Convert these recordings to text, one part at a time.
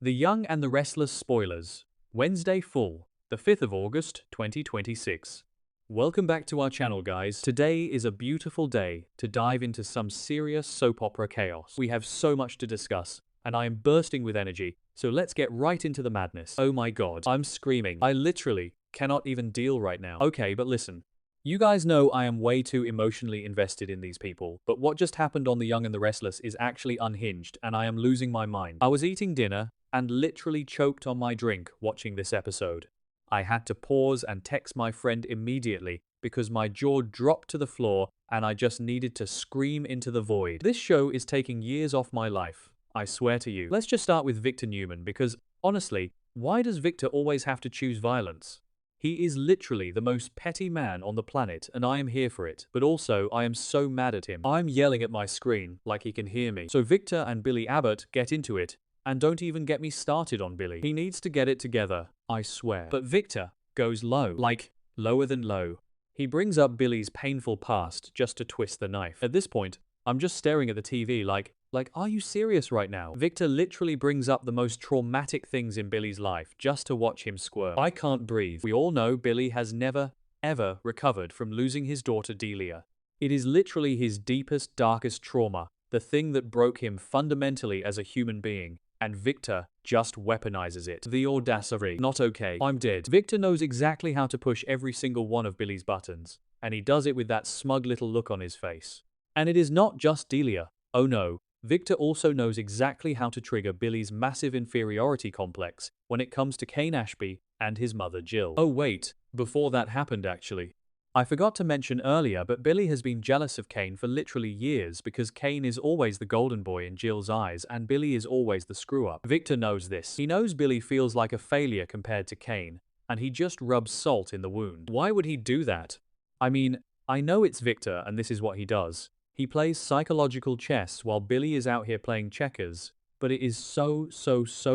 The Young and the Restless spoilers. Wednesday full, the 5th of August, 2026. Welcome back to our channel, guys. Today is a beautiful day to dive into some serious soap opera chaos. We have so much to discuss, and I am bursting with energy, so let's get right into the madness. Oh my god, I'm screaming. I literally cannot even deal right now. Okay, but listen. You guys know I am way too emotionally invested in these people, but what just happened on The Young and the Restless is actually unhinged, and I am losing my mind. I was eating dinner and literally choked on my drink watching this episode. I had to pause and text my friend immediately because my jaw dropped to the floor and I just needed to scream into the void. This show is taking years off my life, I swear to you. Let's just start with Victor Newman because, honestly, why does Victor always have to choose violence? He is literally the most petty man on the planet and I am here for it, but also I am so mad at him. I'm yelling at my screen like he can hear me. So Victor and Billy Abbott get into it. And don't even get me started on Billy. He needs to get it together, I swear. But Victor goes low, like lower than low. He brings up Billy's painful past just to twist the knife. At this point, I'm just staring at the TV like, are you serious right now? Victor literally brings up the most traumatic things in Billy's life just to watch him squirm. I can't breathe. We all know Billy has never, ever recovered from losing his daughter Delia. It is literally his deepest, darkest trauma, the thing that broke him fundamentally as a human being. And Victor just weaponizes it. The audacity. Not okay. I'm dead. Victor knows exactly how to push every single one of Billy's buttons, and he does it with that smug little look on his face. And it is not just Delia. Oh no. Victor also knows exactly how to trigger Billy's massive inferiority complex when it comes to Kane Ashby and his mother Jill. Oh wait, before that happened actually. I forgot to mention earlier, but Billy has been jealous of Kane for literally years because Kane is always the golden boy in Jill's eyes and Billy is always the screw-up. Victor knows this. He knows Billy feels like a failure compared to Kane, and he just rubs salt in the wound. Why would he do that? I mean, I know it's Victor and this is what he does. He plays psychological chess while Billy is out here playing checkers, but it is so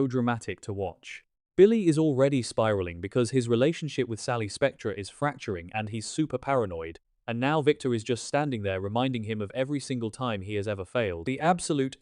dramatic to watch. Billy is already spiraling because his relationship with Sally Spectra is fracturing and he's super paranoid, and now Victor is just standing there reminding him of every single time he has ever failed. The absolute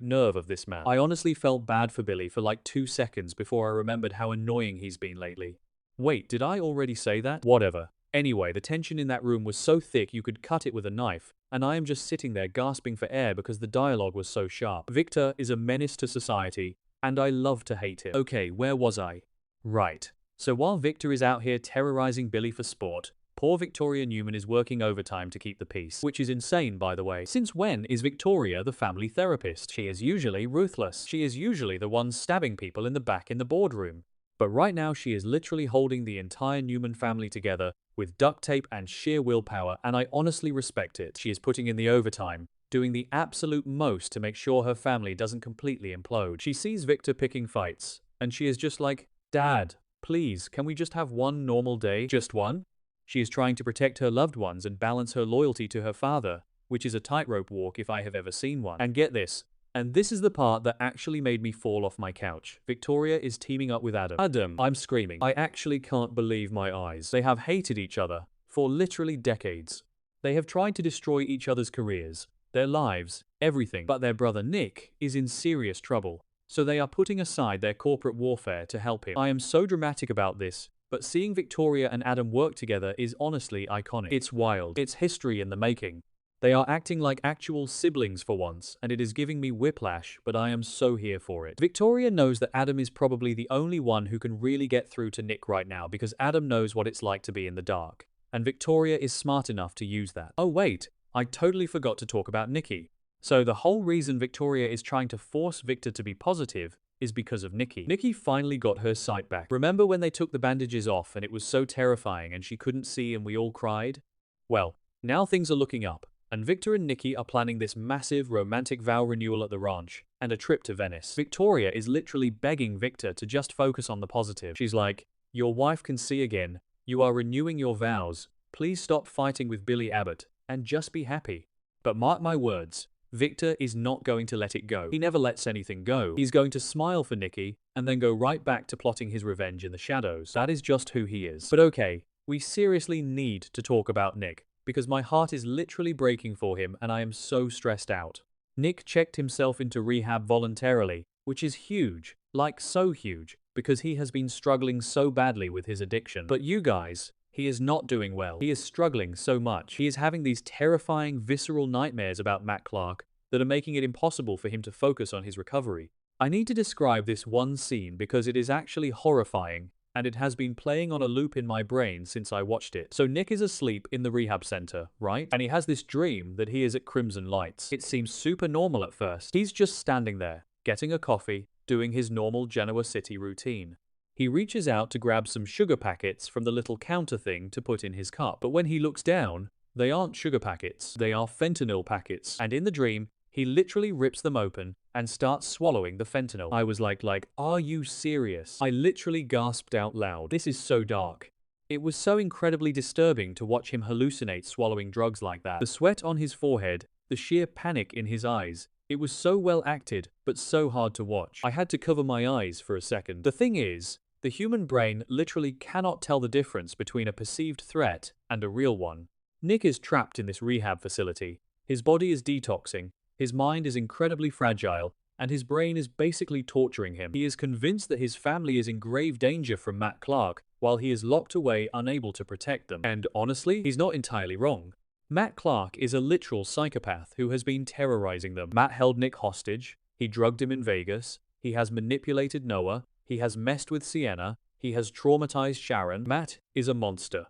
nerve of this man. I honestly felt bad for Billy for like 2 seconds before I remembered how annoying he's been lately. Wait, did I already say that? Whatever. Anyway, the tension in that room was so thick you could cut it with a knife, and I am just sitting there gasping for air because the dialogue was so sharp. Victor is a menace to society, and I love to hate him. Okay, where was I? Right. So while Victor is out here terrorizing Billy for sport, poor Victoria Newman is working overtime to keep the peace. Which is insane, by the way. Since when is Victoria the family therapist? She is usually ruthless. She is usually the one stabbing people in the back in the boardroom. But right now she is literally holding the entire Newman family together with duct tape and sheer willpower, and I honestly respect it. She is putting in the overtime, doing the absolute most to make sure her family doesn't completely implode. She sees Victor picking fights, and she is just like, Dad, please, can we just have one normal day? Just one? She is trying to protect her loved ones and balance her loyalty to her father, which is a tightrope walk if I have ever seen one. And get this, and this is the part that actually made me fall off my couch. Victoria is teaming up with Adam. I'm screaming. I actually can't believe my eyes. They have hated each other for literally decades. They have tried to destroy each other's careers, their lives, everything. But their brother Nick is in serious trouble, so they are putting aside their corporate warfare to help him. I am so dramatic about this, but seeing Victoria and Adam work together is honestly iconic. It's wild. It's history in the making. They are acting like actual siblings for once, and it is giving me whiplash, but I am so here for it. Victoria knows that Adam is probably the only one who can really get through to Nick right now because Adam knows what it's like to be in the dark, and Victoria is smart enough to use that. Oh wait, I totally forgot to talk about Nikki. So the whole reason Victoria is trying to force Victor to be positive is because of Nikki. Nikki finally got her sight back. Remember when they took the bandages off and it was so terrifying and she couldn't see and we all cried? Well, now things are looking up, and Victor and Nikki are planning this massive romantic vow renewal at the ranch and a trip to Venice. Victoria is literally begging Victor to just focus on the positive. She's like, your wife can see again, you are renewing your vows, please stop fighting with Billy Abbott and just be happy. But mark my words, Victor is not going to let it go. He never lets anything go. He's going to smile for Nikki and then go right back to plotting his revenge in the shadows. That is just who he is. But okay, we seriously need to talk about Nick, because my heart is literally breaking for him and I am so stressed out. Nick checked himself into rehab voluntarily, which is huge, Like so huge, because he has been struggling so badly with his addiction. But you guys, he is not doing well. He is struggling so much. He is having these terrifying, visceral nightmares about Matt Clark that are making it impossible for him to focus on his recovery. I need to describe this one scene because it is actually horrifying, and it has been playing on a loop in my brain since I watched it. So Nick is asleep in the rehab center, right? And he has this dream that he is at Crimson Lights. It seems super normal at first. He's just standing there, getting a coffee, doing his normal Genoa City routine. He reaches out to grab some sugar packets from the little counter thing to put in his cup. But when he looks down, they aren't sugar packets, they are fentanyl packets. And in the dream, he literally rips them open and starts swallowing the fentanyl. I was like, are you serious? I literally gasped out loud. This is so dark. It was so incredibly disturbing to watch him hallucinate swallowing drugs like that. The sweat on his forehead, the sheer panic in his eyes. It was so well acted, but so hard to watch. I had to cover my eyes for a second. The thing is, the human brain literally cannot tell the difference between a perceived threat and a real one. Nick is trapped in this rehab facility. His body is detoxing. His mind is incredibly fragile, and his brain is basically torturing him. He is convinced that his family is in grave danger from Matt Clark, while he is locked away unable to protect them. And honestly, he's not entirely wrong. Matt Clark is a literal psychopath who has been terrorizing them. Matt held Nick hostage, he drugged him in Vegas, he has manipulated Noah, he has messed with Sienna, he has traumatized Sharon. Matt is a monster.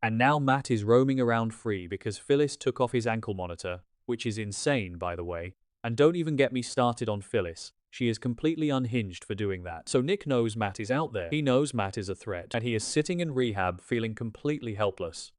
And now Matt is roaming around free because Phyllis took off his ankle monitor, which is insane, by the way. And don't even get me started on Phyllis. She is completely unhinged for doing that. So Nick knows Matt is out there. He knows Matt is a threat. And he is sitting in rehab feeling completely helpless.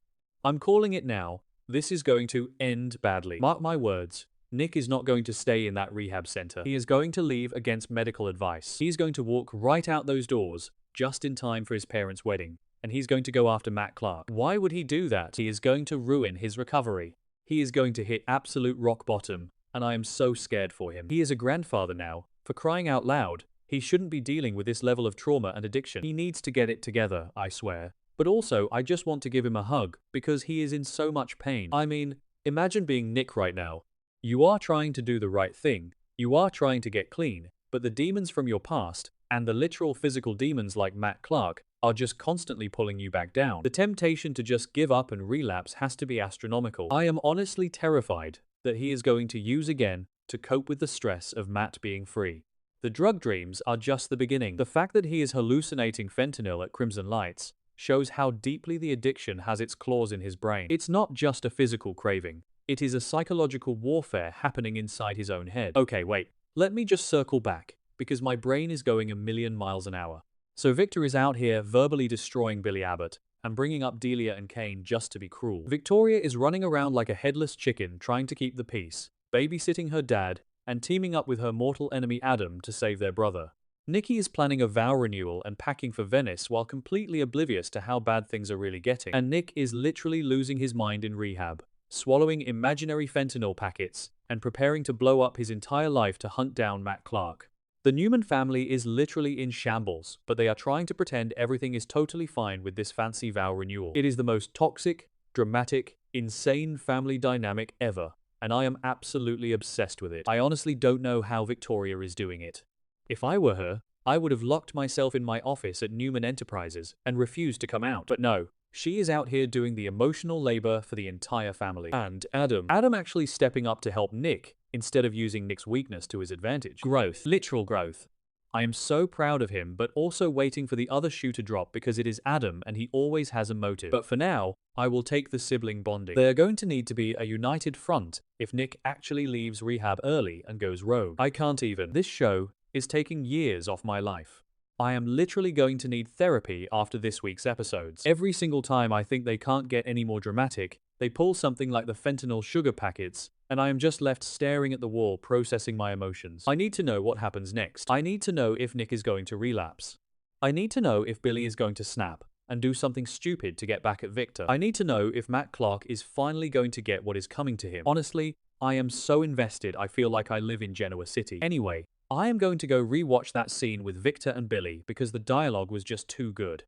I'm calling it now. This is going to end badly. Mark my words. Nick is not going to stay in that rehab center. He is going to leave against medical advice. He's going to walk right out those doors just in time for his parents' wedding. And he's going to go after Matt Clark. Why would he do that? He is going to ruin his recovery. He is going to hit absolute rock bottom, and I am so scared for him. He is a grandfather now. For crying out loud, he shouldn't be dealing with this level of trauma and addiction. He needs to get it together, I swear. But also, I just want to give him a hug, because he is in so much pain. I mean, imagine being Nick right now. You are trying to do the right thing. You are trying to get clean, but the demons from your past, and the literal physical demons like Matt Clark, are just constantly pulling you back down. The temptation to just give up and relapse has to be astronomical. I am honestly terrified that he is going to use again to cope with the stress of Matt being free. The drug dreams are just the beginning. The fact that he is hallucinating fentanyl at Crimson Lights shows how deeply the addiction has its claws in his brain. It's not just a physical craving. It is a psychological warfare happening inside his own head. Okay, wait. Let me just circle back, because my brain is going a million miles an hour. So Victor is out here verbally destroying Billy Abbott and bringing up Delia and Kane just to be cruel. Victoria is running around like a headless chicken trying to keep the peace, babysitting her dad, and teaming up with her mortal enemy Adam to save their brother. Nikki is planning a vow renewal and packing for Venice while completely oblivious to how bad things are really getting. And Nick is literally losing his mind in rehab, swallowing imaginary fentanyl packets and preparing to blow up his entire life to hunt down Matt Clark. The Newman family is literally in shambles, but they are trying to pretend everything is totally fine with this fancy vow renewal. It is the most toxic, dramatic, insane family dynamic ever, and I am absolutely obsessed with it. I honestly don't know how Victoria is doing it. If I were her, I would have locked myself in my office at Newman Enterprises and refused to come out. But no, she is out here doing the emotional labor for the entire family. And Adam actually stepping up to help Nick instead of using Nick's weakness to his advantage. Growth. Literal growth. I am so proud of him, but also waiting for the other shoe to drop because it is Adam and he always has a motive. But for now, I will take the sibling bonding. They are going to need to be a united front if Nick actually leaves rehab early and goes rogue. I can't even. This show is taking years off my life. I am literally going to need therapy after this week's episodes. Every single time I think they can't get any more dramatic, they pull something like the fentanyl sugar packets, and I am just left staring at the wall processing my emotions. I need to know what happens next. I need to know if Nick is going to relapse. I need to know if Billy is going to snap and do something stupid to get back at Victor. I need to know if Matt Clark is finally going to get what is coming to him. Honestly, I am so invested I feel like I live in Genoa City. Anyway, I am going to go rewatch that scene with Victor and Billy because the dialogue was just too good.